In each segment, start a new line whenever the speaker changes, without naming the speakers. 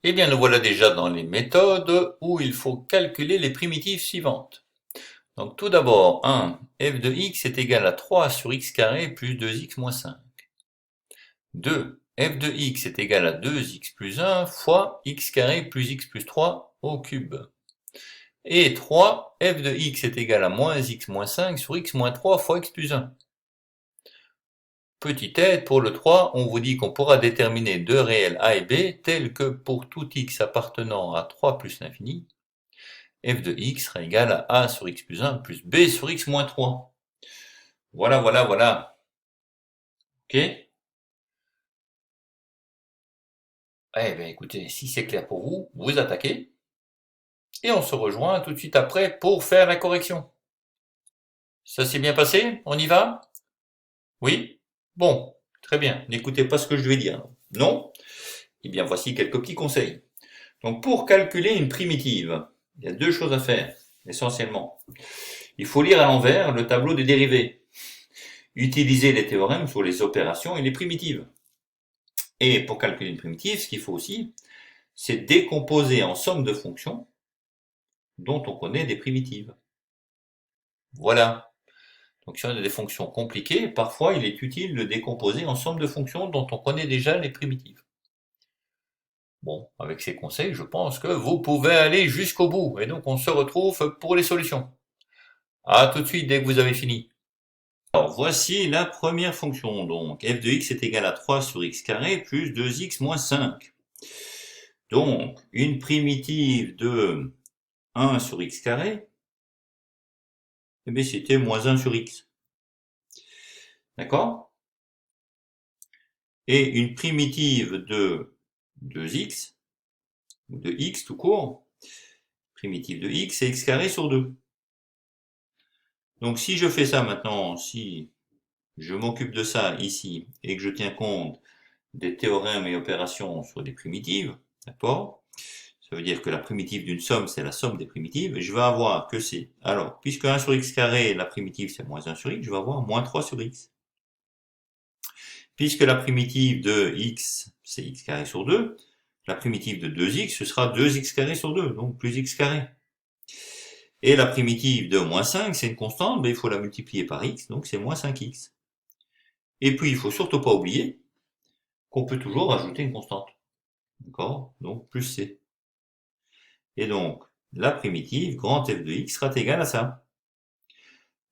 Eh bien, nous voilà déjà dans les méthodes où il faut calculer les primitives suivantes. Donc tout d'abord, 1, f de x est égal à 3 sur x carré plus 2x moins 5. 2, f de x est égal à 2x plus 1 fois x carré plus x plus 3 au cube. Et 3, f de x est égal à moins x moins 5 sur x moins 3 fois x plus 1. Petite aide, pour le 3, on vous dit qu'on pourra déterminer deux réels a et b tels que pour tout x appartenant à 3 plus l'infini, f de x sera égal à a sur x plus 1 plus b sur x moins 3. Voilà, voilà, voilà. Ok? Eh bien écoutez, si c'est clair pour vous, vous attaquez, et on se rejoint tout de suite après pour faire la correction. Ça s'est bien passé? On y va? Oui? Bon, très bien. N'écoutez pas ce que je vais dire. Non? Eh bien voici quelques petits conseils. Donc pour calculer une primitive, il y a deux choses à faire, essentiellement. Il faut lire à l'envers le tableau des dérivés. Utiliser les théorèmes sur les opérations et les primitives. Et pour calculer une primitive, ce qu'il faut aussi, c'est décomposer en somme de fonctions dont on connaît des primitives. Voilà. Donc si on a des fonctions compliquées, parfois il est utile de décomposer en somme de fonctions dont on connaît déjà les primitives. Bon, avec ces conseils, je pense que vous pouvez aller jusqu'au bout. Et donc on se retrouve pour les solutions. À tout de suite dès que vous avez fini. Alors voici la première fonction. Donc f de x est égal à 3 sur x carré plus 2x moins 5. Donc une primitive de 1 sur x carré, eh bien c'était moins 1 sur x. D'accord? Et une primitive de 2x, ou de x tout court, primitive de x, c'est x carré sur 2. Donc si je fais ça maintenant, si je m'occupe de ça ici, et que je tiens compte des théorèmes et opérations sur des primitives, d'accord? Ça veut dire que la primitive d'une somme, c'est la somme des primitives, et je vais avoir que c'est, alors, puisque 1 sur x carré, la primitive c'est moins 1 sur x, je vais avoir moins 3 sur x. Puisque la primitive de x, c'est x carré sur 2, la primitive de 2x, ce sera 2x carré sur 2, donc plus x carré. Et la primitive de moins 5, c'est une constante, mais il faut la multiplier par x, donc c'est moins 5x. Et puis, il faut surtout pas oublier qu'on peut toujours rajouter une constante. D'accord? Donc, plus c. Et donc, la primitive, grand f de x, sera égale à ça.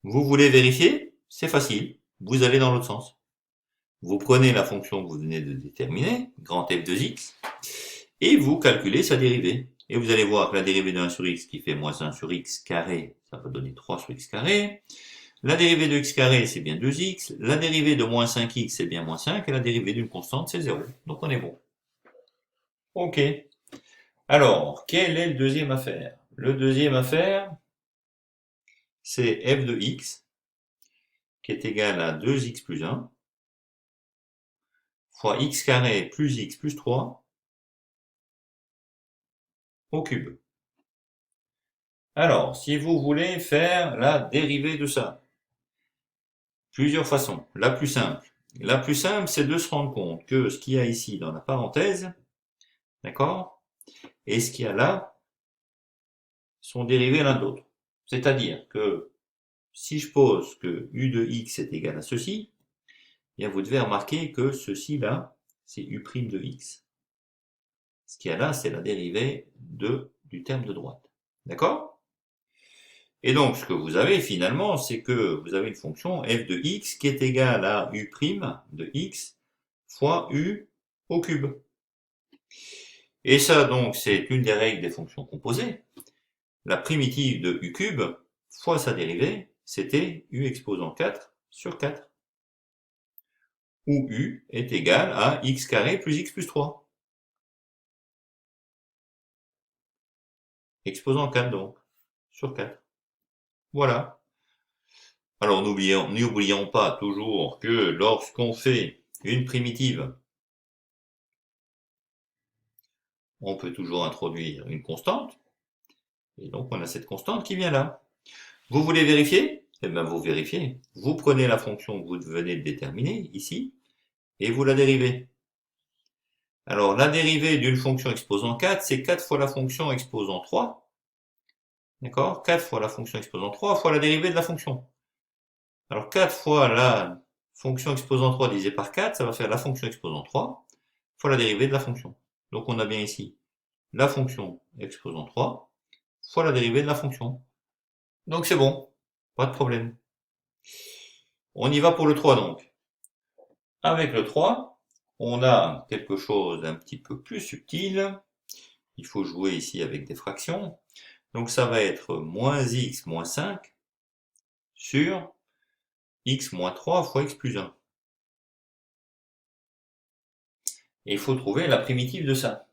Vous voulez vérifier? C'est facile. Vous allez dans l'autre sens. Vous prenez la fonction que vous venez de déterminer, grand f de x, et vous calculez sa dérivée. Et vous allez voir que la dérivée de 1 sur x qui fait moins 1 sur x carré, ça va donner 3 sur x carré. La dérivée de x carré, c'est bien 2x. La dérivée de moins 5x, c'est bien moins 5. Et la dérivée d'une constante, c'est 0. Donc on est bon. Ok. Alors, quel est le deuxième à faire? Le deuxième à faire, c'est f de x, qui est égal à 2x plus 1, fois x carré plus x plus 3, au cube. Alors, si vous voulez faire la dérivée de ça, plusieurs façons. La plus simple, c'est de se rendre compte que ce qu'il y a ici dans la parenthèse, d'accord, et ce qu'il y a là, sont dérivés l'un de l'autre. C'est-à-dire que si je pose que u de x est égal à ceci, eh bien vous devez remarquer que ceci-là, c'est u' de x. Ce qu'il y a là, c'est la dérivée du terme de droite. D'accord? Et donc, ce que vous avez finalement, c'est que vous avez une fonction f de x qui est égale à u' de x fois u au cube. Et ça, donc, c'est une des règles des fonctions composées. La primitive de u cube fois sa dérivée, c'était u exposant 4 sur 4. Où u est égal à x carré plus x plus 3. Exposant 4 donc, sur 4. Voilà. Alors n'oublions pas toujours que lorsqu'on fait une primitive, on peut toujours introduire une constante. Et donc on a cette constante qui vient là. Vous voulez vérifier? Eh bien vous vérifiez. Vous prenez la fonction que vous venez de déterminer ici et vous la dérivez. Alors, la dérivée d'une fonction exposant 4, c'est 4 fois la fonction exposant 3. D'accord? 4 fois la fonction exposant 3 fois la dérivée de la fonction. Alors, 4 fois la fonction exposant 3 divisé par 4, ça va faire la fonction exposant 3 fois la dérivée de la fonction. Donc, on a bien ici la fonction exposant 3 fois la dérivée de la fonction. Donc, c'est bon. Pas de problème. On y va pour le 3 donc. Avec le 3, on a quelque chose d'un petit peu plus subtil. Il faut jouer ici avec des fractions. Donc ça va être moins x moins 5 sur x moins 3 fois x plus 1. Et il faut trouver la primitive de ça.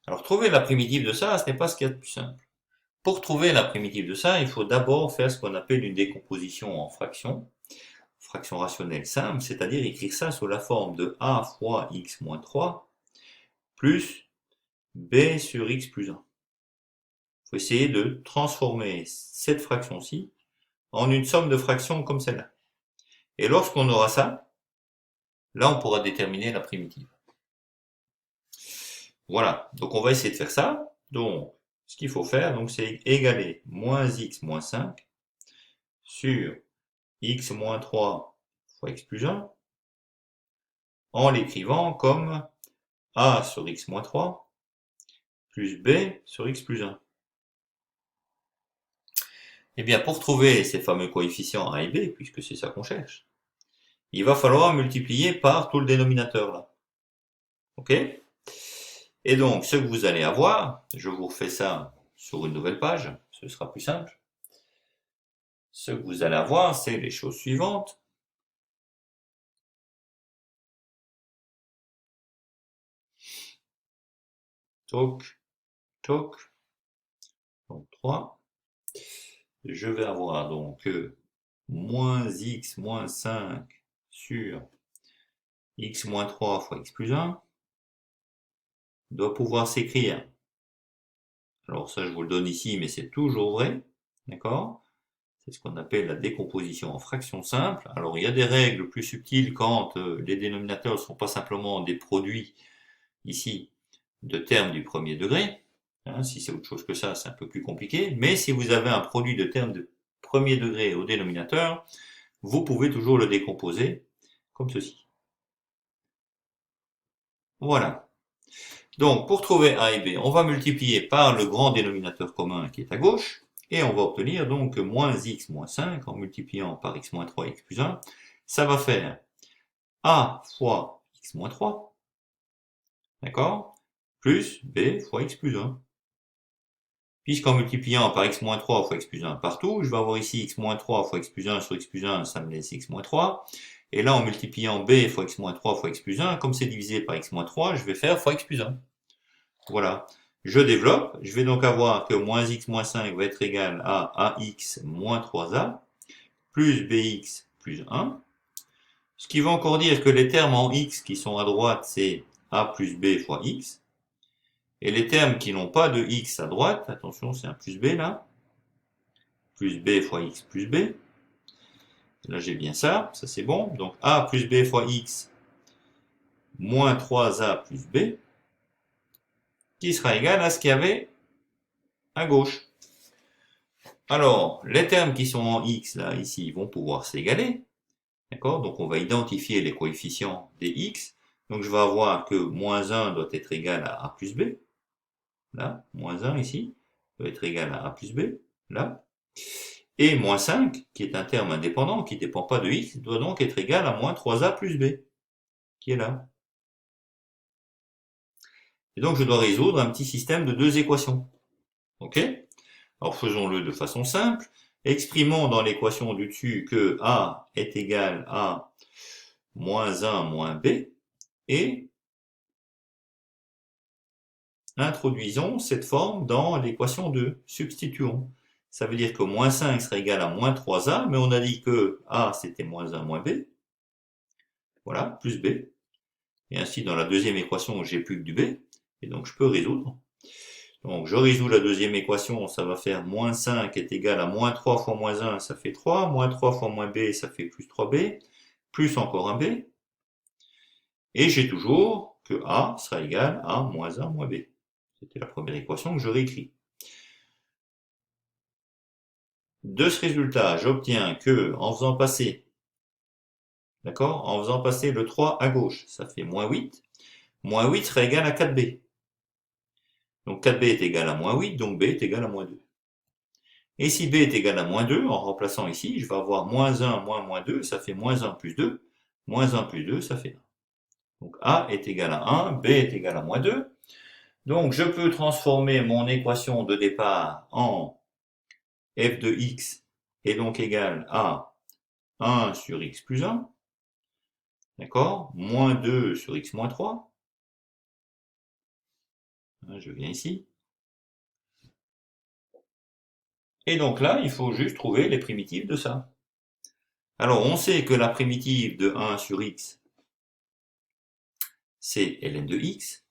Alors trouver la primitive de ça, ce n'est pas ce qu'il y a de plus simple. Pour trouver la primitive de ça, il faut d'abord faire ce qu'on appelle une décomposition en fractions. Fraction rationnelle simple, c'est-à-dire écrire ça sous la forme de a fois x moins 3 plus b sur x plus 1. Il faut essayer de transformer cette fraction-ci en une somme de fractions comme celle-là. Et lorsqu'on aura ça, là on pourra déterminer la primitive. Voilà, donc on va essayer de faire ça. Donc, ce qu'il faut faire, donc, c'est égaler moins x moins 5 sur x moins 3 fois x plus 1 en l'écrivant comme a sur x moins 3 plus b sur x plus 1. Eh bien, pour trouver ces fameux coefficients a et b, puisque c'est ça qu'on cherche, il va falloir multiplier par tout le dénominateur là. Ok? Et donc, ce que vous allez avoir, je vous refais ça sur une nouvelle page, ce sera plus simple. Ce que vous allez avoir, c'est les choses suivantes. Toc, toc. Donc 3. Je vais avoir donc moins x moins 5 sur x moins 3 fois x plus 1 doit pouvoir s'écrire. Alors ça, je vous le donne ici, mais c'est toujours vrai. D'accord? C'est ce qu'on appelle la décomposition en fractions simples. Alors il y a des règles plus subtiles quand les dénominateurs ne sont pas simplement des produits, ici, de termes du premier degré. Hein, si c'est autre chose que ça, c'est un peu plus compliqué. Mais si vous avez un produit de termes de premier degré au dénominateur, vous pouvez toujours le décomposer comme ceci. Voilà. Donc, pour trouver a et b, on va multiplier par le grand dénominateur commun qui est à gauche, et on va obtenir donc moins x moins 5 en multipliant par x moins 3 et x plus 1. Ça va faire a fois x moins 3, d'accord, plus b fois x plus 1. Puisqu'en multipliant par x moins 3 fois x plus 1 partout, je vais avoir ici x moins 3 fois x plus 1 sur x plus 1, ça me laisse x moins 3. Et là, en multipliant b fois x moins 3 fois x plus 1, comme c'est divisé par x moins 3, je vais faire fois x plus 1. Voilà. Je développe. Je vais donc avoir que moins x moins 5 va être égal à ax moins 3a plus bx plus 1. Ce qui veut encore dire que les termes en x qui sont à droite, c'est a plus b fois x. Et les termes qui n'ont pas de x à droite, attention, c'est un plus b là, plus b fois x plus b. Là, j'ai bien ça, ça c'est bon. Donc a plus b fois x moins 3a plus b, qui sera égal à ce qu'il y avait à gauche. Alors, les termes qui sont en x, là, ici, vont pouvoir s'égaler. D'accord? Donc, on va identifier les coefficients des x. Donc, je vais avoir que moins 1 doit être égal à a plus b. Là, moins 1 ici, doit être égal à a plus b. Là. Et moins 5, qui est un terme indépendant, qui ne dépend pas de x, doit donc être égal à moins 3a plus b, qui est là. Et donc, je dois résoudre un petit système de deux équations. Ok? Alors, faisons-le de façon simple. Exprimons dans l'équation du dessus que a est égal à moins 1 moins b et introduisons cette forme dans l'équation 2. Substituons. Ça veut dire que moins 5 sera égal à moins 3a, mais on a dit que a c'était moins 1 moins b. Voilà, plus b. Et ainsi, dans la deuxième équation, j'ai plus que du b. Et donc, je peux résoudre. Donc, je résous la deuxième équation, ça va faire moins 5 est égal à moins 3 fois moins 1, ça fait 3. Moins 3 fois moins b, ça fait plus 3b. Plus encore un b. Et j'ai toujours que
que A sera égal à moins 1 moins B. C'était la première équation que je réécris. De ce résultat, j'obtiens que, en faisant passer, d'accord, en faisant passer le 3 à gauche, ça fait moins 8. Moins 8 sera égal à 4B. Donc 4B est égal à moins 8, donc B est égal à moins 2. Et si B est égal à moins 2, en remplaçant ici, je vais avoir moins 1 moins 2, ça fait moins 1 plus 2. Moins 1 plus 2, ça fait 1. Donc A est égal à 1, B est égal à moins 2. Donc je peux transformer mon équation de départ en f de x est donc égal à 1 sur x plus 1, d'accord, moins 2 sur x moins 3. Je viens ici. Et donc là, il faut juste trouver les primitives de ça. Alors on sait que la primitive de 1 sur x, c'est ln de x.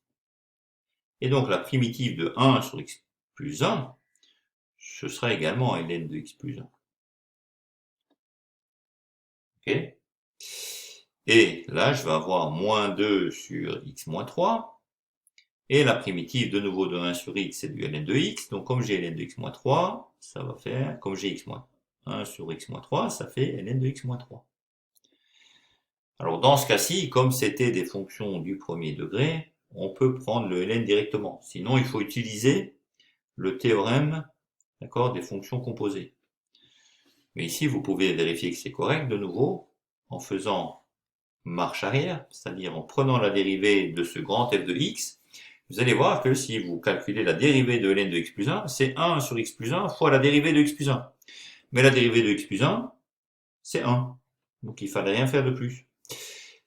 Et donc la primitive de 1 sur x plus 1, ce sera également ln de x plus 1. Ok. Et là, je vais avoir moins 2 sur x moins 3. Et la primitive de nouveau de 1 sur x, c'est du ln de x. Donc comme j'ai ln de x moins 3, ça va faire, comme j'ai x moins 1 sur x moins 3, ça fait ln de x moins 3. Alors dans ce cas-ci, comme c'était des fonctions du premier degré, on peut prendre le ln directement. Sinon, il faut utiliser le théorème, d'accord, des fonctions composées. Mais ici, vous pouvez vérifier que c'est correct de nouveau en faisant marche arrière, c'est-à-dire en prenant la dérivée de ce grand f de x. Vous allez voir que si vous calculez la dérivée de ln de x plus 1, c'est 1 sur x plus 1 fois la dérivée de x plus 1. Mais la dérivée de x plus 1, c'est 1. Donc il ne fallait rien faire de plus.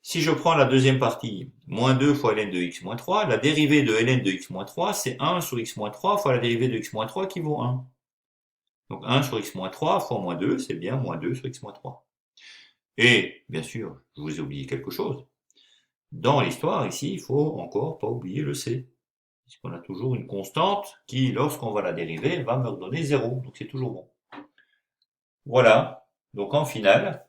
Si je prends la deuxième partie, moins 2 fois ln de x moins 3, la dérivée de ln de x moins 3, c'est 1 sur x moins 3 fois la dérivée de x moins 3 qui vaut 1. Donc 1 sur x moins 3 fois moins 2, c'est bien moins 2 sur x moins 3. Et, bien sûr, je vous ai oublié quelque chose. Dans l'histoire, ici, il faut encore pas oublier le c. Puisqu'on a toujours une constante qui, lorsqu'on va la dériver, va me redonner 0. Donc c'est toujours bon. Voilà. Donc en finale,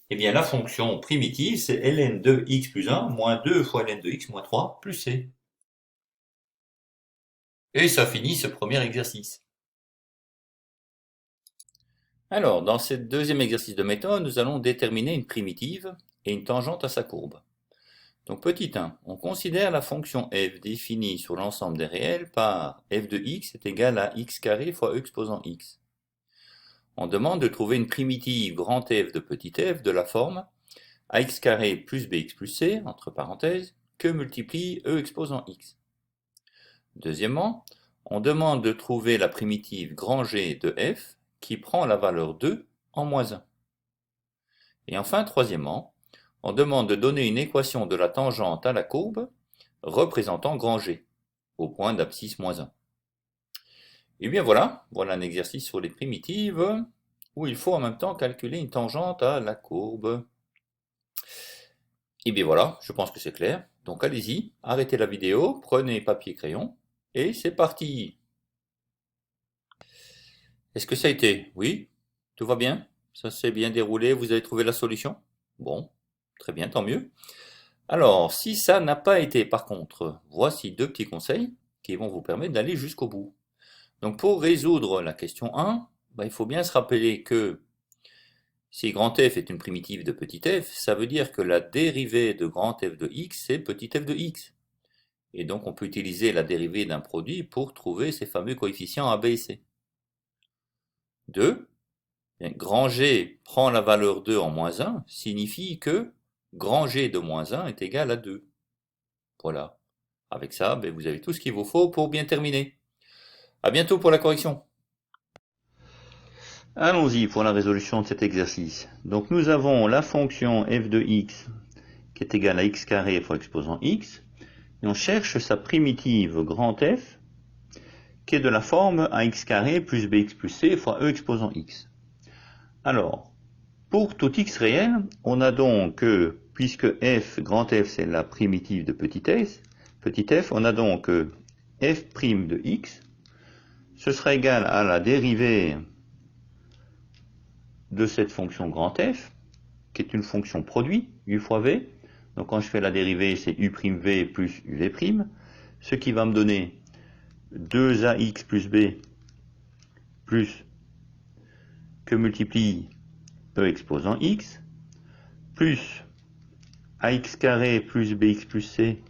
eh bien la fonction primitive, c'est ln de x plus 1 moins 2 fois ln de x moins 3 plus c. Et ça finit ce premier exercice. Alors, dans ce deuxième exercice de méthode, nous allons déterminer une primitive et une tangente à sa courbe. Donc petit 1, on considère la fonction f définie sur l'ensemble des réels par f de x est égal à x carré fois e exposant x. On demande de trouver une primitive grand F de petit f de la forme ax carré plus bx plus c, entre parenthèses, que multiplie e exposant x. Deuxièmement, on demande de trouver la primitive grand G de f qui prend la valeur 2 en moins 1. Et enfin, troisièmement, on demande de donner une équation de la tangente à la courbe représentant grand G, au point d'abscisse moins 1. Et bien voilà un exercice sur les primitives, où il faut en même temps calculer une tangente à la courbe. Et bien voilà, je pense que c'est clair. Donc allez-y, arrêtez la vidéo, prenez papier et crayon, et c'est parti. Est-ce que ça a été? Oui? Tout va bien? Ça s'est bien déroulé? Vous avez trouvé la solution? Bon, très bien, tant mieux. Alors, si ça n'a pas été par contre, voici deux petits conseils qui vont vous permettre d'aller jusqu'au bout. Donc pour résoudre la question 1, il faut bien se rappeler que si grand f est une primitive de petit f, ça veut dire que la dérivée de grand f de x, c'est petit f de x. Et donc on peut utiliser la dérivée d'un produit pour trouver ces fameux coefficients a, b et c. 2. Grand G prend la valeur 2 en moins 1, signifie que grand G de moins 1 est égal à 2. Voilà. Avec ça, vous avez tout ce qu'il vous faut pour bien terminer. À bientôt pour la correction. Allons-y pour la résolution de cet exercice. Donc nous avons la fonction f de x qui est égale à x carré fois exposant x. Et on cherche sa primitive grand F qui est de la forme ax carré plus bx plus c fois e exposant x. Alors, pour tout x réel, on a donc que, puisque f, grand F, c'est la primitive de petit f, on a donc que f' de x, ce sera égal à la dérivée de cette fonction grand F, qui est une fonction produit, u fois v. Donc quand je fais la dérivée, c'est u'v plus uv', ce qui va me donner 2ax plus b plus que multiplie e exposant x, plus ax carré plus bx plus c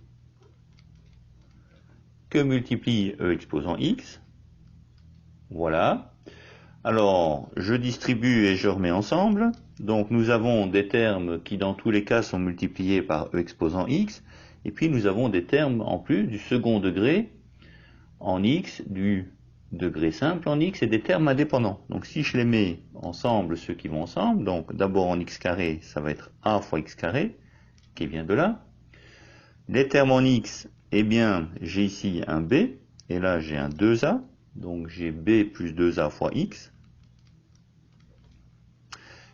que multiplie e exposant x. Voilà. Alors, je distribue et je remets ensemble. Donc nous avons des termes qui dans tous les cas sont multipliés par e exposant x. Et puis nous avons des termes en plus du second degré en x, du degré simple en x et des termes indépendants. Donc si je les mets ensemble, ceux qui vont ensemble, donc d'abord en x carré, ça va être a fois x carré, qui vient de là. Les termes en x, eh bien, j'ai ici un b, et là j'ai un 2a, donc j'ai b plus 2a fois x.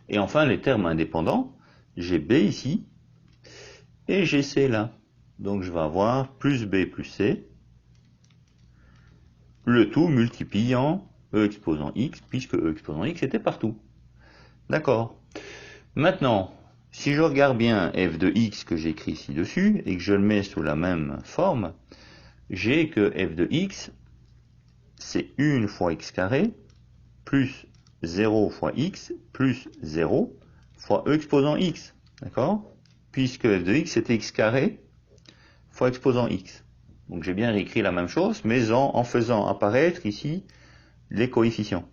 Et enfin, les termes indépendants, j'ai b ici, et j'ai c là. Donc je vais avoir plus b plus c, le tout multipliant e exposant x, puisque e exposant x était partout. D'accord. Maintenant, si je regarde bien f de x que j'écris ci-dessus, et que je le mets sous la même forme, j'ai que f de x, c'est 1 fois x carré, plus 0 fois x, plus 0 fois e exposant x. D'accord? Puisque f de x, c'était x carré fois exposant x. Donc j'ai bien réécrit la même chose, mais en faisant apparaître ici les coefficients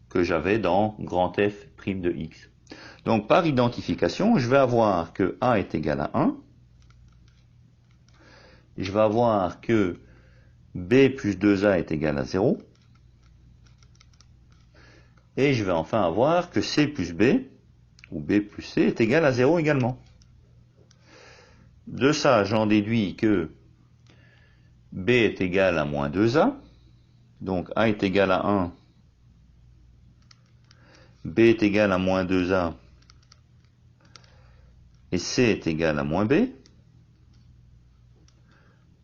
que j'avais dans grand F' de x. Donc par identification, je vais avoir que a est égal à 1. Je vais avoir que b plus 2a est égal à 0. Et je vais enfin avoir que c plus b, ou b plus c, est égal à 0 également. De ça, j'en déduis que b est égal à moins 2a. Donc a est égal à 1. B est égal à moins 2a. Et C est égal à moins B.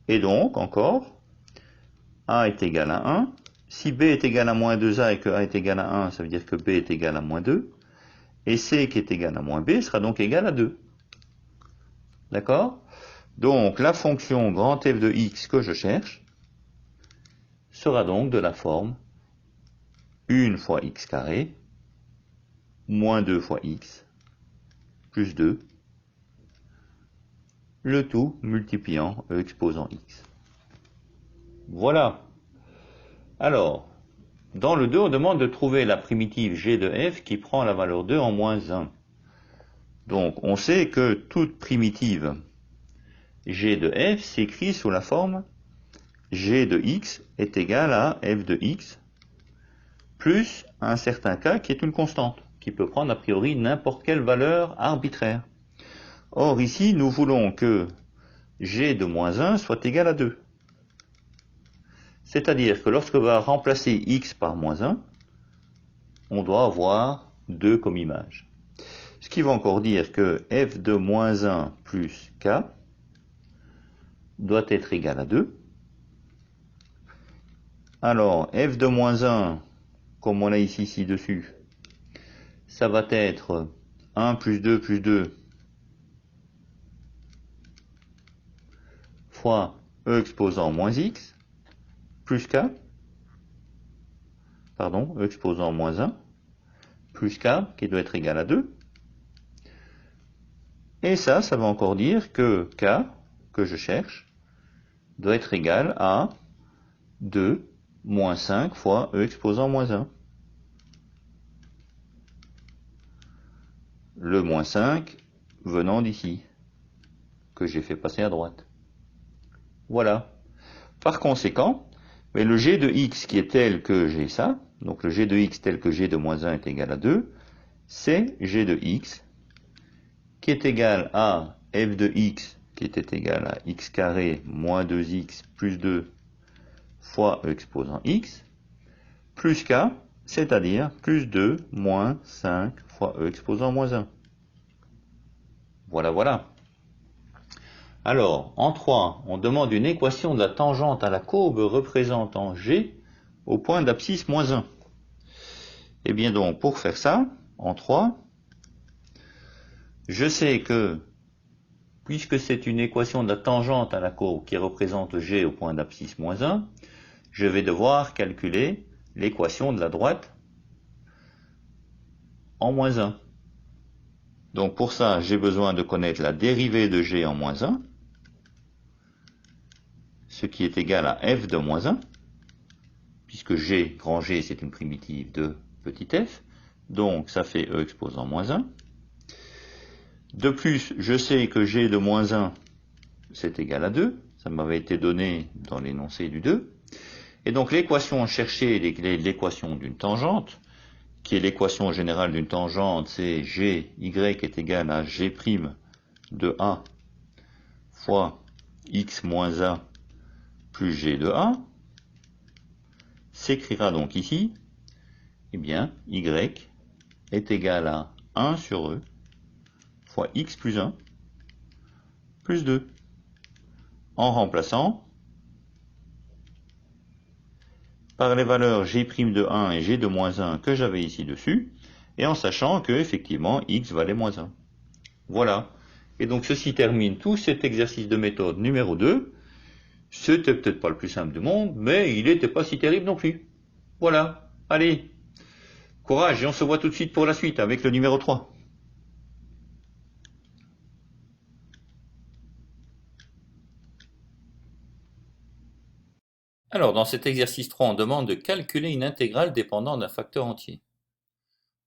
Et donc, encore, A est égal à 1. Si B est égal à moins 2A et que A est égal à 1, ça veut dire que B est égal à moins 2. Et C qui est égal à moins B sera donc égal à 2. D'accord? Donc, la fonction grand F de x que je cherche sera donc de la forme 1 fois x carré moins 2 fois x plus 2, le tout multipliant e exposant x. Voilà. Alors, dans le 2, on demande de trouver la primitive g de f qui prend la valeur 2 en moins 1. Donc, on sait que toute primitive g de f s'écrit sous la forme g de x est égal à f de x plus un certain k qui est une constante, qui peut prendre a priori n'importe quelle valeur arbitraire. Or, ici, nous voulons que g de moins 1 soit égal à 2. C'est-à-dire que lorsque l'on va remplacer x par moins 1, on doit avoir 2 comme image. Ce qui va encore dire que f de moins 1 plus k doit être égal à 2. Alors, f de moins 1, comme on l'a ici ci-dessus, ça va être 1 plus 2 fois e exposant moins x plus k, pardon, e exposant moins 1 plus k qui doit être égal à 2. Et ça va encore dire que k, que je cherche, doit être égal à 2 moins 5 fois e exposant moins 1. Le moins 5 venant d'ici, que j'ai fait passer à droite. Voilà. Par conséquent, mais le g de x qui est tel que j'ai ça, donc le g de x tel que g de moins 1 est égal à 2, c'est g de x qui est égal à f de x qui était égal à x carré moins 2x plus 2 fois e exposant x, plus k, c'est-à-dire plus 2 moins 5 fois e exposant moins 1. Voilà, voilà. Alors, en 3, on demande une équation de la tangente à la courbe représentant g au point d'abscisse moins 1. Et bien donc, pour faire ça, en 3, je sais que puisque c'est une équation de la tangente à la courbe qui représente g au point d'abscisse moins 1, je vais devoir calculer l'équation de la droite en moins 1. Donc pour ça, j'ai besoin de connaître la dérivée de g en moins 1, ce qui est égal à f de moins 1, puisque g, grand G, c'est une primitive de petit f, donc ça fait e exposant moins 1. De plus, je sais que g de moins 1, c'est égal à 2, ça m'avait été donné dans l'énoncé du 2, et donc l'équation cherchée est l'équation d'une tangente, qui est l'équation générale d'une tangente, c'est gy est égal à g' de a fois x moins a plus g de a, s'écrira donc ici, eh bien, y est égal à 1 sur e fois x plus 1 plus 2, en remplaçant par les valeurs g' de 1 et g de moins 1 que j'avais ici dessus, et en sachant que, effectivement, x valait moins 1. Voilà. Et donc ceci termine tout cet exercice de méthode numéro 2. C'était peut-être pas le plus simple du monde, mais il n'était pas si terrible non plus. Voilà. Allez, courage, et on se voit tout de suite pour la suite avec le numéro 3.
Alors, dans cet exercice 3, on demande de calculer une intégrale dépendant d'un facteur entier.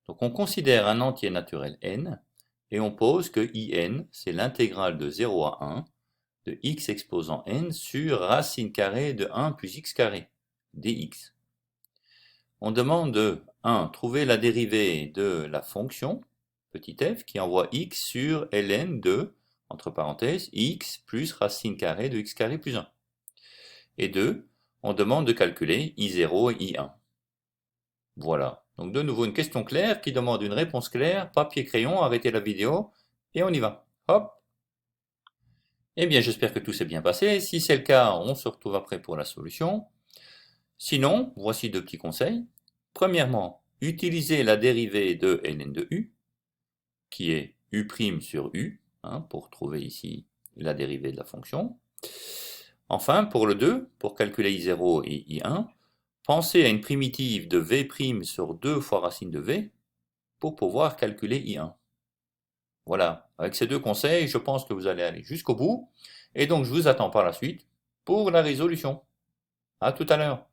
Donc, on considère un entier naturel n, et on pose que in, c'est l'intégrale de 0 à 1 de x exposant n sur racine carrée de 1 plus x carré, dx. On demande de 1. Trouver la dérivée de la fonction, petit f, qui envoie x sur ln de, entre parenthèses, x plus racine carrée de x carré plus 1. Et 2. On demande de calculer I0 et I1. Voilà. Donc de nouveau une question claire qui demande une réponse claire. Papier, crayon, arrêtez la vidéo et on y va. Hop. Eh bien, j'espère que tout s'est bien passé. Si c'est le cas, on se retrouve après pour la solution. Sinon, voici 2 petits conseils. Premièrement, utilisez la dérivée de ln de u, qui est u' sur u, pour trouver ici la dérivée de la fonction. Enfin, pour le 2, pour calculer I0 et I1, pensez à une primitive de v' sur 2 fois racine de v pour pouvoir calculer I1. Voilà, avec ces 2 conseils, je pense que vous allez aller jusqu'au bout, et donc je vous attends par la suite pour la résolution. À tout à l'heure.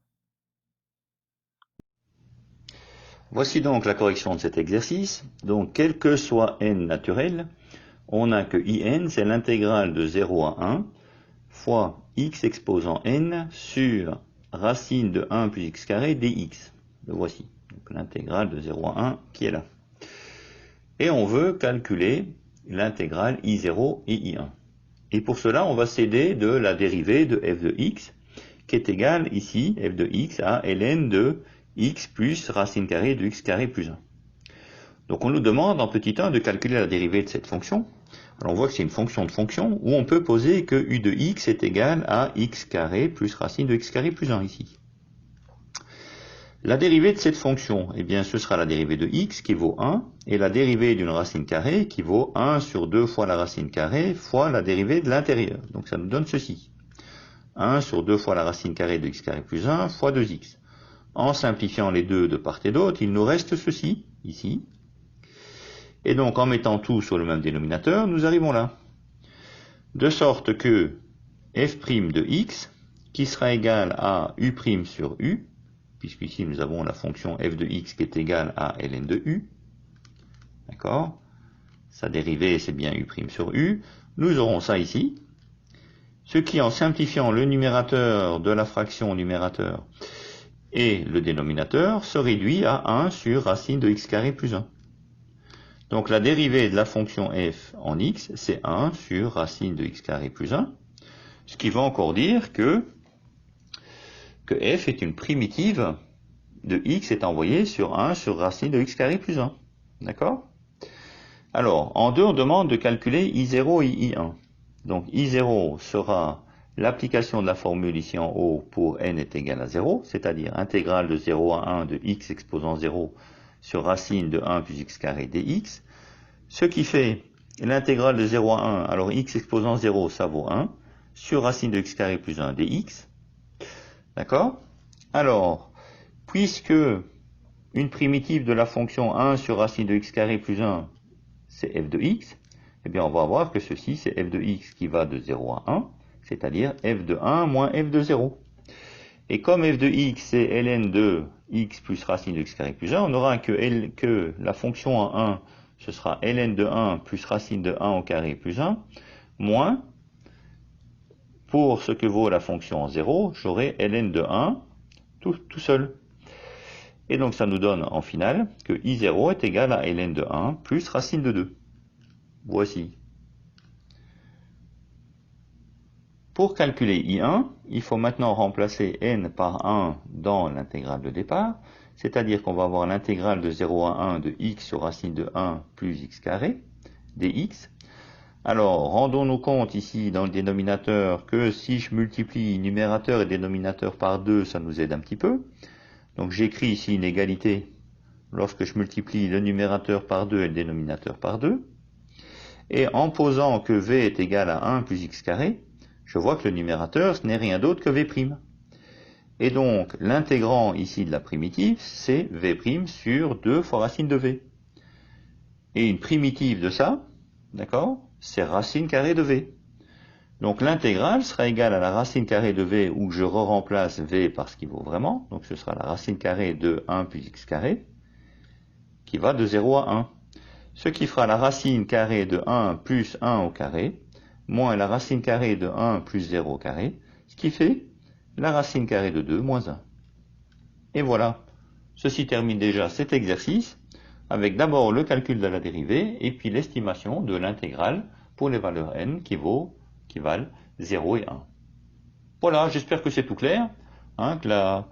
Voici donc la correction de cet exercice. Donc, quel que soit n naturel, on a que in, c'est l'intégrale de 0 à 1 fois x exposant n sur racine de 1 plus x carré dx. Le voici. Donc l'intégrale de 0 à 1 qui est là. Et on veut calculer l'intégrale I0 et I1. Et pour cela, on va s'aider de la dérivée de f de x, qui est égale ici, f de x, à ln de x plus racine carrée de x carré plus 1. Donc on nous demande en petit 1 de calculer la dérivée de cette fonction. Alors on voit que c'est une fonction de fonction, où on peut poser que u de x est égal à x carré plus racine de x carré plus 1 ici. La dérivée de cette fonction, eh bien ce sera la dérivée de x qui vaut 1, et la dérivée d'une racine carrée qui vaut 1 sur 2 fois la racine carrée fois la dérivée de l'intérieur. Donc ça nous donne ceci. 1 sur 2 fois la racine carrée de x carré plus 1 fois 2x. En simplifiant les deux de part et d'autre, il nous reste ceci, ici. Et donc, en mettant tout sur le même dénominateur, nous arrivons là. De sorte que f' de x, qui sera égal à u' sur u, puisqu'ici nous avons la fonction f de x qui est égale à ln de u, d'accord? Sa dérivée, c'est bien u' sur u. Nous aurons ça ici, ce qui, en simplifiant le numérateur de la fraction numérateur et le dénominateur, se réduit à 1 sur racine de x carré plus 1. Donc la dérivée de la fonction f en x, c'est 1 sur racine de x carré plus 1, ce qui va encore dire que f est une primitive de x est envoyée sur 1 sur racine de x carré plus 1. D'accord? Alors, en 2, on demande de calculer I0 et I1. Donc I0 sera l'application de la formule ici en haut pour n est égal à 0, c'est-à-dire intégrale de 0 à 1 de x exposant 0 sur racine de 1 plus x carré dx, ce qui fait l'intégrale de 0 à 1, alors x exposant 0, ça vaut 1, sur racine de x carré plus 1 dx. D'accord? Alors, puisque une primitive de la fonction 1 sur racine de x carré plus 1, c'est f de x, eh bien on va voir que ceci, c'est f de x qui va de 0 à 1, c'est-à-dire f de 1 moins f de 0. Et comme f de x, c'est ln de x plus racine de x carré plus 1, on aura que la fonction en 1, ce sera ln de 1 plus racine de 1 au carré plus 1, moins, pour ce que vaut la fonction en 0, j'aurai ln de 1 tout seul. Et donc ça nous donne en finale que I0 est égal à ln de 1 plus racine de 2. Voici. Pour calculer I1, il faut maintenant remplacer n par 1 dans l'intégrale de départ, c'est-à-dire qu'on va avoir l'intégrale de 0 à 1 de x sur racine de 1 plus x carré, dx. Alors, rendons-nous compte ici dans le dénominateur que si je multiplie numérateur et dénominateur par 2, ça nous aide un petit peu. Donc j'écris ici une égalité lorsque je multiplie le numérateur par 2 et le dénominateur par 2. Et en posant que v est égal à 1 plus x carré, je vois que le numérateur, ce n'est rien d'autre que v'. Et donc, l'intégrant ici de la primitive, c'est v' sur 2 fois racine de v. Et une primitive de ça, d'accord, c'est racine carrée de v. Donc l'intégrale sera égale à la racine carrée de v où je remplace v par ce qu'il vaut vraiment. Donc ce sera la racine carrée de 1 plus x carré qui va de 0 à 1. Ce qui fera la racine carrée de 1 plus 1 au carré moins la racine carrée de 1 plus 0 au carré, ce qui fait la racine carrée de 2 moins 1. Et voilà, ceci termine déjà cet exercice avec d'abord le calcul de la dérivée et puis l'estimation de l'intégrale pour les valeurs n qui valent 0 et 1. Voilà, j'espère que c'est tout clair, que la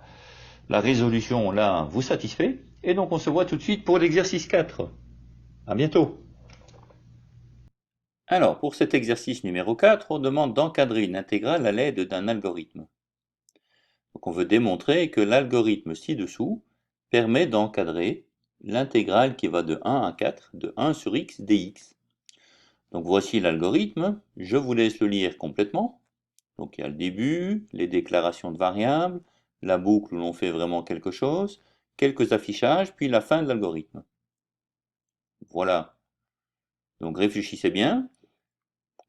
résolution là vous satisfait. Et donc on se voit tout de suite pour l'exercice 4. À bientôt. Alors, pour cet exercice numéro 4, on demande d'encadrer une intégrale à l'aide d'un algorithme. Donc on veut démontrer que l'algorithme ci-dessous permet d'encadrer l'intégrale qui va de 1 à 4 de 1 sur x dx. Donc voici l'algorithme, je vous laisse le lire complètement. Donc il y a le début, les déclarations de variables, la boucle où l'on fait vraiment quelque chose, quelques affichages, puis la fin de l'algorithme. Voilà. Donc réfléchissez bien.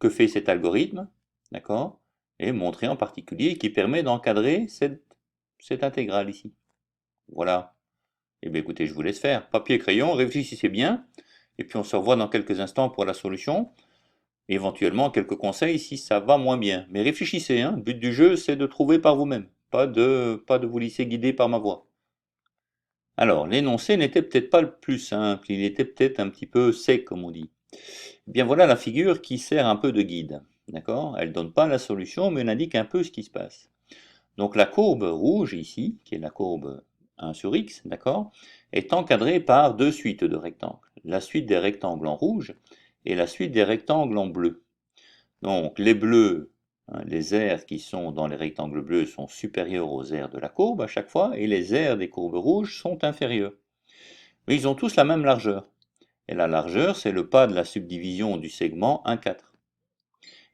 Que fait cet algorithme, d'accord? Et montrer en particulier qui permet d'encadrer cette intégrale ici. Voilà. Eh bien écoutez, je vous laisse faire. Papier, crayon, réfléchissez bien. Et puis on se revoit dans quelques instants pour la solution. Éventuellement, quelques conseils si ça va moins bien. Mais réfléchissez, Le but du jeu, c'est de trouver par vous-même. Pas de vous laisser guider par ma voix. Alors, l'énoncé n'était peut-être pas le plus simple. Il était peut-être un petit peu sec, comme on dit. Eh bien voilà la figure qui sert un peu de guide. D'accord? Elle ne donne pas la solution, mais elle indique un peu ce qui se passe. Donc la courbe rouge ici, qui est la courbe 1 sur x, d'accord, est encadrée par deux suites de rectangles. La suite des rectangles en rouge et la suite des rectangles en bleu. Donc les bleus, les aires qui sont dans les rectangles bleus sont supérieurs aux aires de la courbe à chaque fois, et les aires des courbes rouges sont inférieures. Mais ils ont tous la même largeur. Et la largeur, c'est le pas de la subdivision du segment 1,4.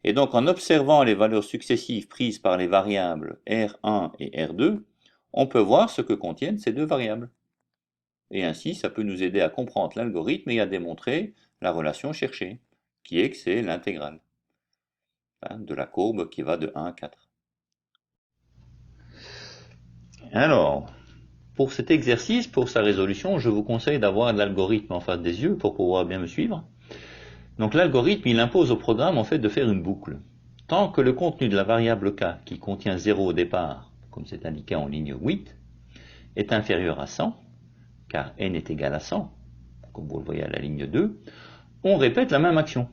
Et donc en observant les valeurs successives prises par les variables R1 et R2, on peut voir ce que contiennent ces deux variables. Et ainsi, ça peut nous aider à comprendre l'algorithme et à démontrer la relation cherchée, qui est que c'est l'intégrale de la courbe qui va de 1 à 4. Alors, pour cet exercice, pour sa résolution, je vous conseille d'avoir l'algorithme en face des yeux pour pouvoir bien me suivre. Donc l'algorithme, il impose au programme en fait de faire une boucle. Tant que le contenu de la variable k, qui contient 0 au départ, comme c'est indiqué en ligne 8, est inférieur à 100, car n est égal à 100, comme vous le voyez à la ligne 2, on répète la même action.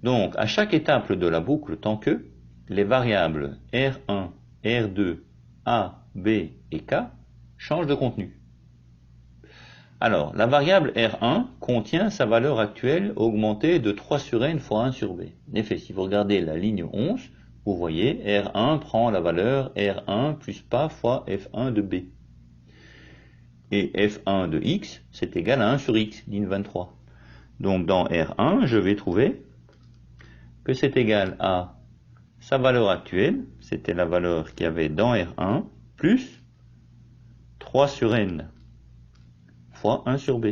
Donc à chaque étape de la boucle, tant que les variables R1, R2, A, B et K changent de contenu. Alors, la variable R1 contient sa valeur actuelle augmentée de 3 sur n fois 1 sur b. En effet, si vous regardez la ligne 11, vous voyez R1 prend la valeur R1 plus pas fois F1 de b. Et F1 de x, c'est égal à 1 sur x, ligne 23. Donc dans R1, je vais trouver que c'est égal à sa valeur actuelle, c'était la valeur qu'il y avait dans R1, plus 3 sur n fois 1 sur b.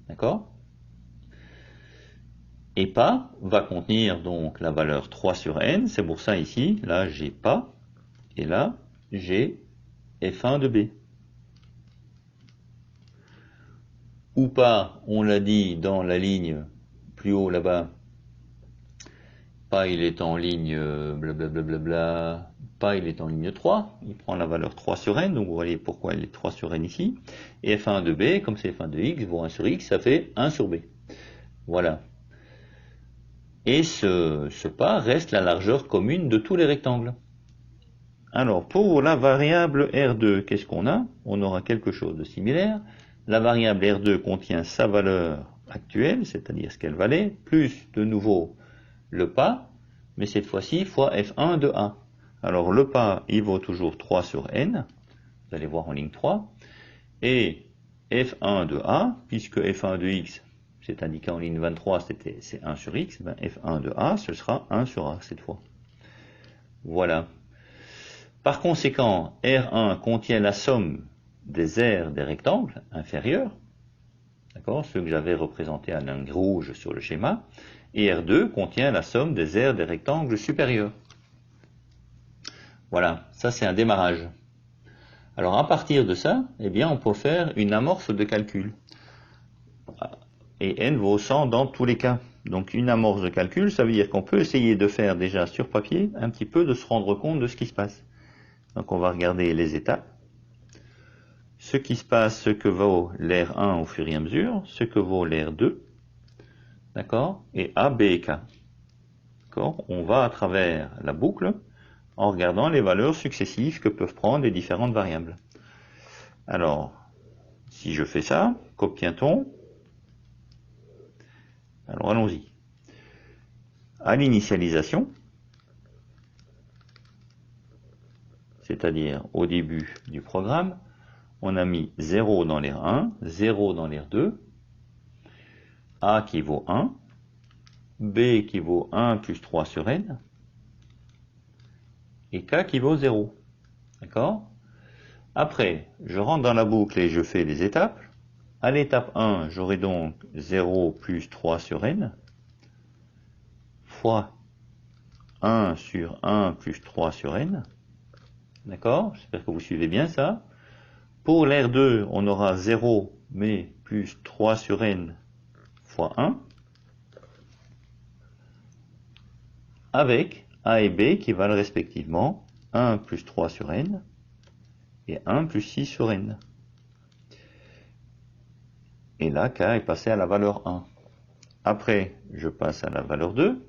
D'accord? Et pas va contenir donc la valeur 3 sur n, c'est pour ça ici, là j'ai pas, et là j'ai f1 de b. Ou pas, on l'a dit dans la ligne plus haut là-bas, pas il est en ligne blablabla, pas il est en ligne 3, il prend la valeur 3 sur n, donc vous voyez pourquoi il est 3 sur n ici, et f1 de b, comme c'est f1 de x, vaut 1 sur x, ça fait 1 sur b. Voilà. Et ce pas reste la largeur commune de tous les rectangles. Alors pour la variable R2, qu'est-ce qu'on a? On aura quelque chose de similaire. La variable R2 contient sa valeur actuelle, c'est-à-dire ce qu'elle valait, plus de nouveau le pas, mais cette fois-ci fois f1 de a. Alors le pas, il vaut toujours 3 sur n, vous allez voir en ligne 3, et f1 de a, puisque f1 de x, c'est indiqué en ligne 23, c'est 1 sur x, ben f1 de a, ce sera 1 sur a cette fois. Voilà. Par conséquent, R1 contient la somme des aires des rectangles inférieurs, d'accord, ceux que j'avais représentés à l'angle rouge sur le schéma, et R2 contient la somme des aires des rectangles supérieurs. Voilà, ça c'est un démarrage. Alors à partir de ça, eh bien, on peut faire une amorce de calcul. Et n vaut 100 dans tous les cas. Donc une amorce de calcul, ça veut dire qu'on peut essayer de faire déjà sur papier un petit peu de se rendre compte de ce qui se passe. Donc on va regarder les étapes. Ce qui se passe, ce que vaut l'air 1 au fur et à mesure, ce que vaut l'air 2, d'accord, et A, B et K. D'accord, on va à travers la boucle en regardant les valeurs successives que peuvent prendre les différentes variables. Alors, si je fais ça, qu'obtient-on? Alors allons-y. À l'initialisation, c'est-à-dire au début du programme, on a mis 0 dans l'air 1, 0 dans l'air 2, A qui vaut 1, B qui vaut 1 plus 3 sur n, et K qui vaut 0. D'accord? Après, je rentre dans la boucle et je fais les étapes. À l'étape 1, j'aurai donc 0 plus 3 sur n, fois 1 sur 1 plus 3 sur n. D'accord? J'espère que vous suivez bien ça. Pour l'air 2, on aura 0, mais plus 3 sur n fois 1, avec A et B qui valent respectivement 1 plus 3 sur n et 1 plus 6 sur n. Et là, K est passé à la valeur 1. Après, je passe à la valeur 2.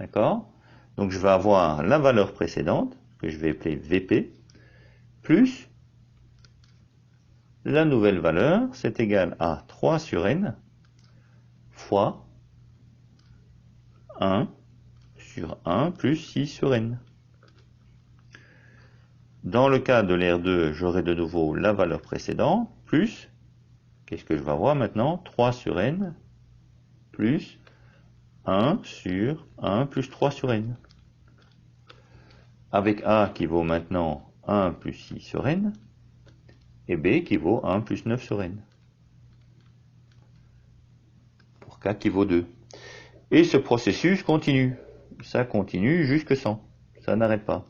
D'accord? Donc je vais avoir la valeur précédente, que je vais appeler VP, plus la nouvelle valeur, c'est égal à 3 sur n fois 1 sur 1 plus 6 sur n. Dans le cas de l'air 2, j'aurai de nouveau la valeur précédente, plus, qu'est-ce que je vais avoir maintenant? 3 sur n plus 1 sur 1 plus 3 sur n. Avec A qui vaut maintenant 1 plus 6 sur n, et B qui vaut 1 plus 9 sur n. Pour K qui vaut 2. Et ce processus continue. Ça continue jusque 100. Ça n'arrête pas.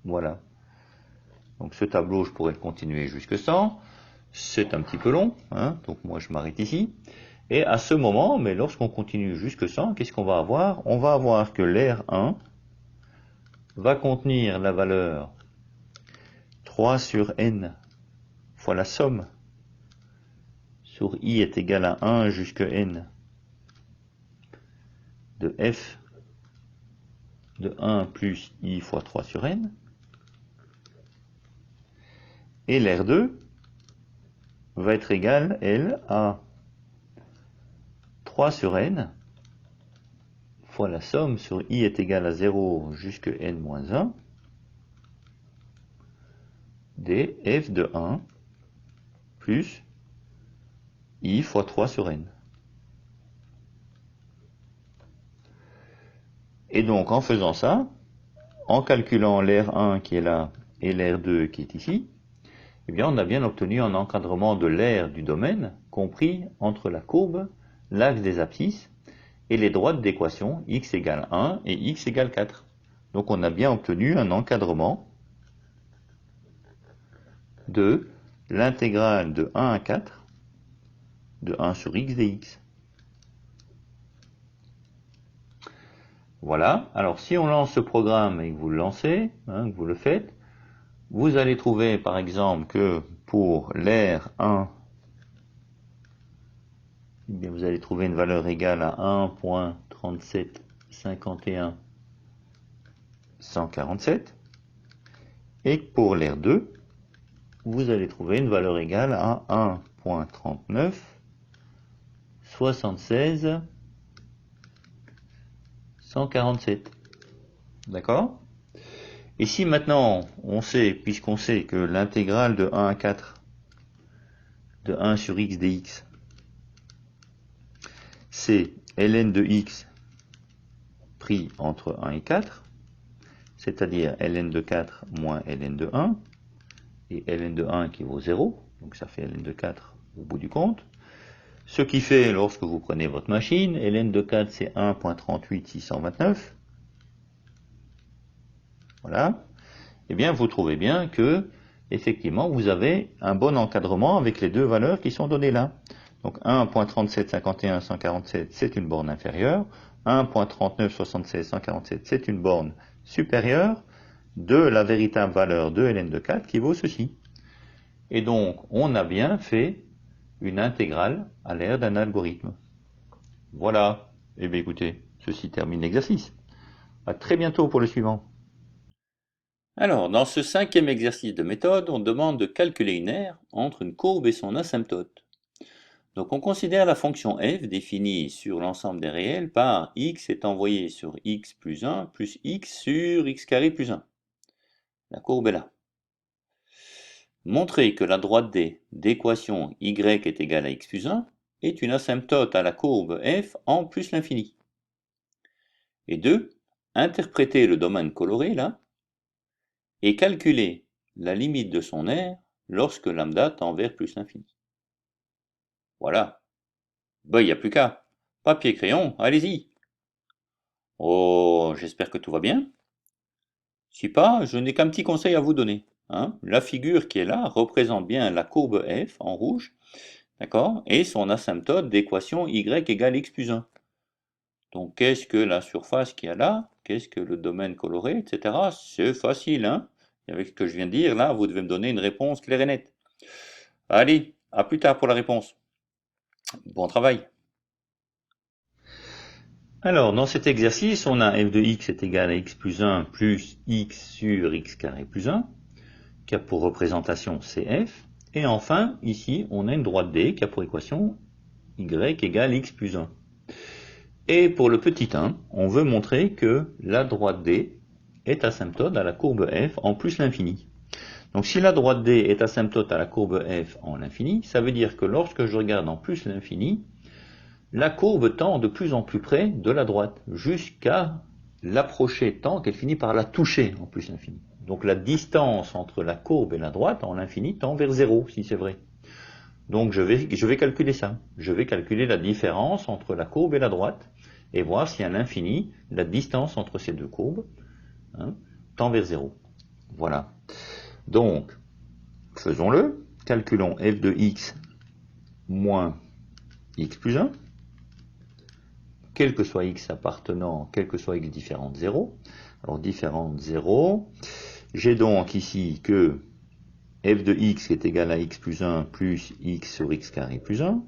Voilà. Donc ce tableau, je pourrais le continuer jusque 100. C'est un petit peu long, hein, donc moi je m'arrête ici. Et à ce moment, mais lorsqu'on continue jusque 100, qu'est-ce qu'on va avoir? On va avoir que l'air 1 va contenir la valeur 3 sur n fois la somme sur i est égal à 1 jusque n de f de 1 plus i fois 3 sur n. Et l'air 2 va être égal, elle, à 3 sur n fois la somme sur i est égal à 0 jusque n moins 1 des f de 1 plus i fois 3 sur n. Et donc en faisant ça, en calculant l'R1 qui est là et l'R2 qui est ici, eh bien on a bien obtenu un encadrement de l'aire du domaine compris entre la courbe, l'axe des abscisses et les droites d'équation x égale 1 et x égale 4. Donc on a bien obtenu un encadrement de l'intégrale de 1 à 4 de 1 sur x dx. Voilà, alors si on lance ce programme et que vous le lancez, que vous le faites, vous allez trouver par exemple que pour l'aire 1, eh bien vous allez trouver une valeur égale à 1.3751 147, et pour l'aire 2, vous allez trouver une valeur égale à 1.39 76 147. D'accord? Et si maintenant on sait, puisqu'on sait que l'intégrale de 1 à 4 de 1 sur x dx, c'est ln de x pris entre 1 et 4, c'est-à-dire ln de 4 moins ln de 1, et ln de 1 qui vaut 0, donc ça fait ln de 4 au bout du compte. Ce qui fait, lorsque vous prenez votre machine, ln de 4 c'est 1.38629, voilà, et bien vous trouvez bien que, effectivement, vous avez un bon encadrement avec les deux valeurs qui sont données là. Donc 1.3751 147 c'est une borne inférieure, 1.39 76 147 c'est une borne supérieure de la véritable valeur de ln de 4 qui vaut ceci. Et donc on a bien fait une intégrale à l'aire d'un algorithme. Voilà, et bien écoutez, ceci termine l'exercice. À très bientôt pour le suivant.
Alors, dans ce 5e exercice de méthode, on demande de calculer une aire entre une courbe et son asymptote. Donc on considère la fonction f définie sur l'ensemble des réels par x est envoyé sur x plus 1 plus x sur x carré plus 1. La courbe est là. Montrer que la droite D d'équation y est égale à x plus 1 est une asymptote à la courbe f en plus l'infini. Et 2. Interpréter le domaine coloré là et calculer la limite de son aire lorsque lambda tend vers plus l'infini. Voilà. Ben, il n'y a plus qu'à. Papier, crayon, allez-y. Oh, j'espère que tout va bien. Si pas, je n'ai qu'un petit conseil à vous donner. La figure qui est là représente bien la courbe f en rouge, d'accord, et son asymptote d'équation y égale x plus 1. Donc qu'est-ce que la surface qu'il y a là? Qu'est-ce que le domaine coloré, etc. C'est facile, Avec ce que je viens de dire, là, vous devez me donner une réponse claire et nette. Allez, à plus tard pour la réponse. Bon travail.
Alors, dans cet exercice, on a f de x est égal à x plus 1 plus x sur x carré plus 1, qui a pour représentation cf. Et enfin, ici, on a une droite D qui a pour équation y égale x plus 1. Et pour le petit 1, on veut montrer que la droite D est asymptote à la courbe f en plus l'infini. Donc si la droite D est asymptote à la courbe f en l'infini, ça veut dire que lorsque je regarde en plus l'infini, la courbe tend de plus en plus près de la droite, jusqu'à l'approcher tant qu'elle finit par la toucher en plus l'infini. Donc la distance entre la courbe et la droite en l'infini tend vers 0, si c'est vrai. Donc je vais calculer ça. Je vais calculer la différence entre la courbe et la droite, et voir si à l'infini, la distance entre ces deux courbes tend vers 0. Voilà. Donc, faisons-le. Calculons f de x moins x plus 1. Quel que soit x appartenant, quel que soit x différent de 0. Alors, différent de 0. J'ai donc ici que f de x est égal à x plus 1 plus x sur x carré plus 1,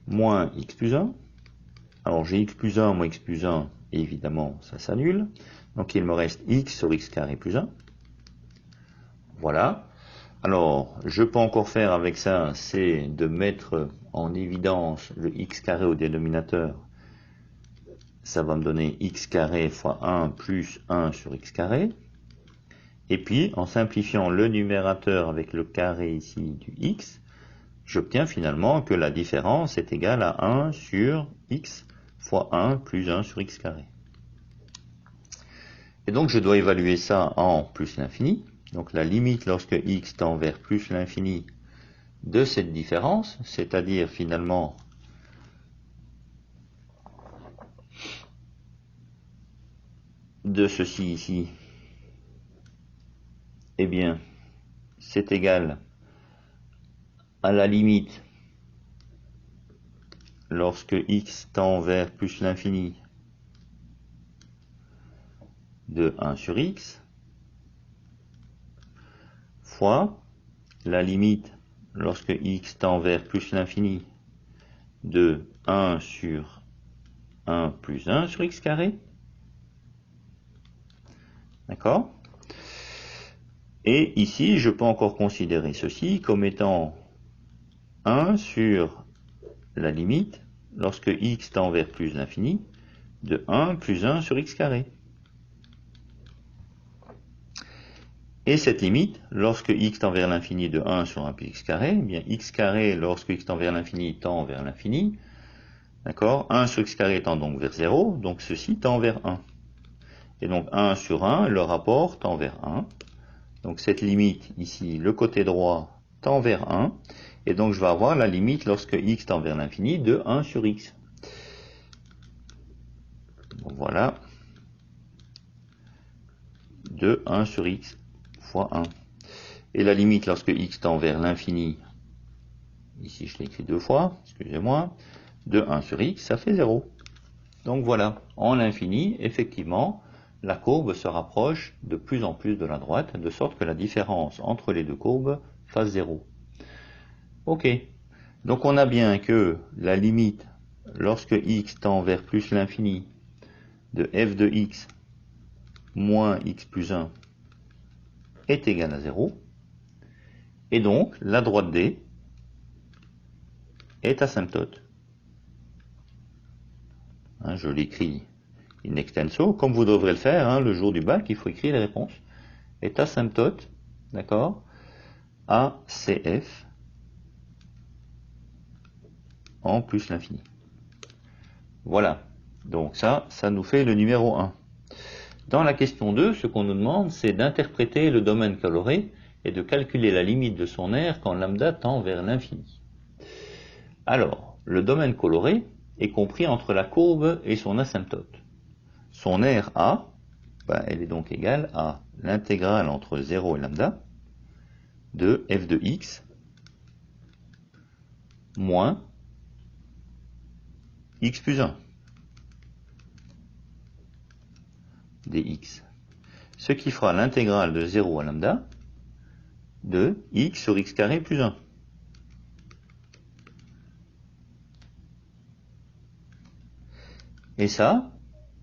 moins x plus 1. Alors, j'ai x plus 1 moins x plus 1, et évidemment, ça s'annule. Donc, il me reste x sur x carré plus 1. Voilà. Alors, je peux encore faire avec ça, c'est de mettre en évidence le x carré au dénominateur. Ça va me donner x carré fois 1 plus 1 sur x carré. Et puis, en simplifiant le numérateur avec le carré ici du x,
j'obtiens finalement que la différence est égale à 1 sur x fois 1 plus 1 sur x carré. Et donc je dois évaluer ça en plus l'infini. Donc la limite lorsque x tend vers plus l'infini de cette différence, c'est-à-dire finalement de ceci ici, eh bien c'est égal à la limite lorsque x tend vers plus l'infini de 1 sur x fois la limite lorsque x tend vers plus l'infini de 1 sur 1 plus 1 sur x carré. D'accord? Et ici, je peux encore considérer ceci comme étant 1 sur la limite lorsque x tend vers plus l'infini de 1 plus 1 sur x carré. Et cette limite, lorsque x tend vers l'infini de 1 sur 1 plus x carré, eh bien x carré, lorsque x tend vers l'infini, tend vers l'infini. D'accord? 1 sur x carré tend donc vers 0, donc ceci tend vers 1. Et donc 1 sur 1, le rapport tend vers 1. Donc cette limite, ici, le côté droit tend vers 1. Et donc je vais avoir la limite lorsque x tend vers l'infini de 1 sur x. Donc voilà. De 1 sur x fois 1. Et la limite lorsque x tend vers l'infini, ici je l'ai écrit deux fois, excusez-moi, de 1 sur x, ça fait 0. Donc voilà, en l'infini, effectivement, la courbe se rapproche de plus en plus de la droite, de sorte que la différence entre les deux courbes fasse 0. Ok, donc on a bien que la limite, lorsque x tend vers plus l'infini, de f de x moins x plus 1 est égale à 0. Et donc, la droite D est asymptote. Hein, je l'écris in extenso, comme vous devrez le faire hein, le jour du bac, il faut écrire les réponses. Est asymptote, d'accord, à CF en plus l'infini. Voilà, donc ça nous fait le numéro 1. Dans la question 2, ce qu'on nous demande, c'est d'interpréter le domaine coloré et de calculer la limite de son aire quand lambda tend vers l'infini. Alors, le domaine coloré est compris entre la courbe et son asymptote. Son aire A, elle est donc égale à l'intégrale entre 0 et lambda de f de x moins x plus 1 dx. Ce qui fera l'intégrale de 0 à lambda de x sur x carré plus 1. Et ça,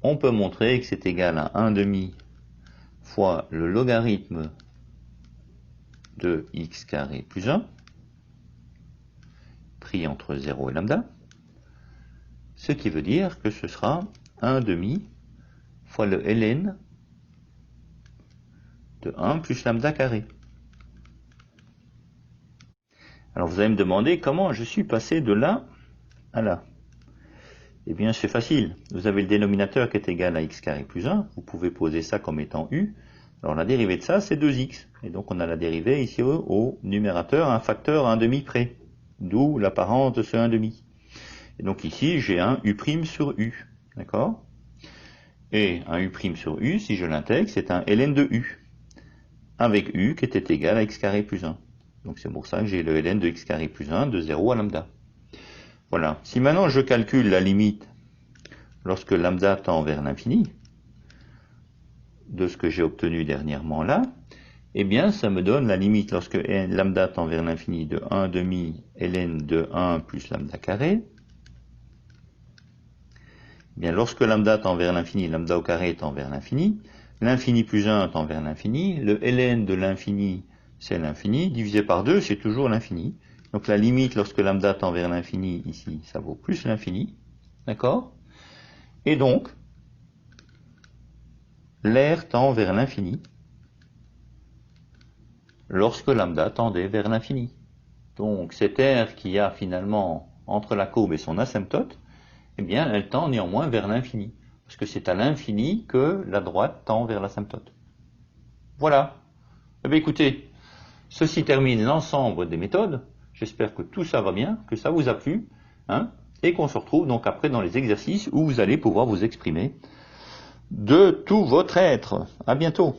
on peut montrer que c'est égal à 1/2 fois le logarithme de x carré plus 1, pris entre 0 et lambda, ce qui veut dire que ce sera 1/2 fois le ln de 1 plus lambda carré. Alors vous allez me demander comment je suis passé de là à là. Eh bien c'est facile, vous avez le dénominateur qui est égal à x carré plus 1, vous pouvez poser ça comme étant u. Alors la dérivée de ça c'est 2x, et donc on a la dérivée ici au numérateur un facteur 1/2 près, d'où l'apparence de ce 1/2. Et donc ici j'ai un u' sur u, d'accord? Et un u' sur u, si je l'intègre, c'est un ln de u, avec u qui était égal à x carré plus 1. Donc c'est pour ça que j'ai le ln de x carré plus 1 de 0 à lambda. Voilà. Si maintenant je calcule la limite lorsque lambda tend vers l'infini, de ce que j'ai obtenu dernièrement là, eh bien ça me donne la limite lorsque lambda tend vers l'infini de 1/2 ln de 1 plus lambda carré. Eh bien lorsque lambda tend vers l'infini, lambda au carré tend vers l'infini, l'infini plus 1 tend vers l'infini, le ln de l'infini c'est l'infini, divisé par 2 c'est toujours l'infini. Donc la limite lorsque lambda tend vers l'infini, ici, ça vaut plus l'infini. D'accord? Et donc, l'aire tend vers l'infini lorsque lambda tendait vers l'infini. donc cette aire qu'il y a finalement entre la courbe et son asymptote, eh bien elle tend néanmoins vers l'infini. Parce que c'est à l'infini que la droite tend vers l'asymptote. Voilà. Eh bien écoutez, ceci termine l'ensemble des méthodes. J'espère que tout ça va bien, que ça vous a plu, hein, et qu'on se retrouve donc après dans les exercices où vous allez pouvoir vous exprimer de tout votre être. À bientôt.